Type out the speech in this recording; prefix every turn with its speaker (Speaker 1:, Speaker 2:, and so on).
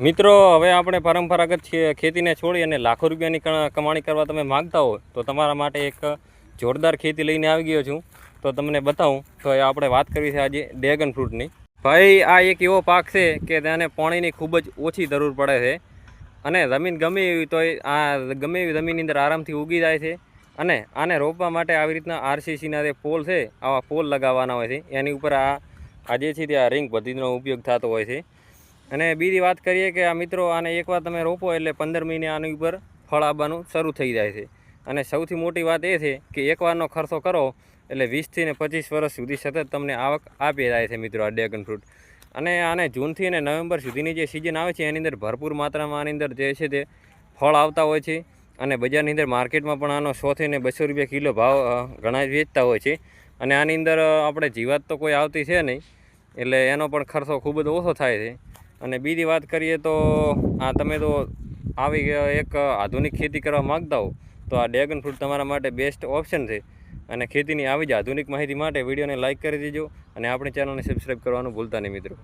Speaker 1: મિત્રો હવે આપણે પરંપરાગત ખેતીને છોડી અને લાખો રૂપિયાની કમાણી કરવા તમે માગતા હો તો તમારા માટે એક જોરદાર ખેતી લઈને આવી ગયો છું. તો તમને બતાવું તો આપણે વાત કરવી છે આજે ડ્રેગન ફ્રૂટની. ભાઈ આ એક એવો પાક છે કે તેને પાણીની ખૂબ જ ઓછી જરૂર પડે છે અને જમીન ગમે એવી તો આ ગમે એવી જમીનની અંદર આરામથી ઉગી જાય છે. અને આને રોપવા માટે આવી રીતના આરસીસીના જે પોલ છે આવા પોલ લગાવવાના હોય છે, એની ઉપર આ જે છે તે આ રિંગ પદ્ધતિનો ઉપયોગ થતો હોય છે. અને બીજી વાત કરીએ કે આ મિત્રો આને એકવાર તમે રોપો એટલે 15 મહિને આની ઉપર ફળ આવવાનું શરૂ થઈ જાય છે. અને સૌથી મોટી વાત એ છે કે એકવારનો ખર્ચો કરો એટલે 20 થી 25 વર્ષ સુધી સતત તમને આવક આપી જાય છે મિત્રો આ ડ્રેગન ફ્રૂટ. અને આને જૂનથી અને નવેમ્બર સુધીની જે સિઝન આવે છે એની અંદર ભરપૂર માત્રામાં આની અંદર જે છે તે ફળ આવતા હોય છે. અને બજારની અંદર માર્કેટમાં પણ આનો 100 થી 200 રૂપિયા કિલો ભાવ ઘણા વેચતા હોય છે. અને આની અંદર આપણે જીવાત તો કોઈ આવતી છે નહીં, એટલે એનો પણ ખર્ચો ખૂબ જ ઓછો થાય છે. અને બીજી વાત કરીએ તો આ તમે તો આવી એક આધુનિક ખેતી કરવા માગતા હો તો આ ડ્રેગન ફ્રૂટ તમારા માટે બેસ્ટ ઓપ્શન છે. અને ખેતીની આવી જ આધુનિક માહિતી માટે વિડીયોને લાઇક કરી દેજો અને આપણી ચેનલને સબસ્ક્રાઈબ કરવાનું ભૂલતા નહીં મિત્રો.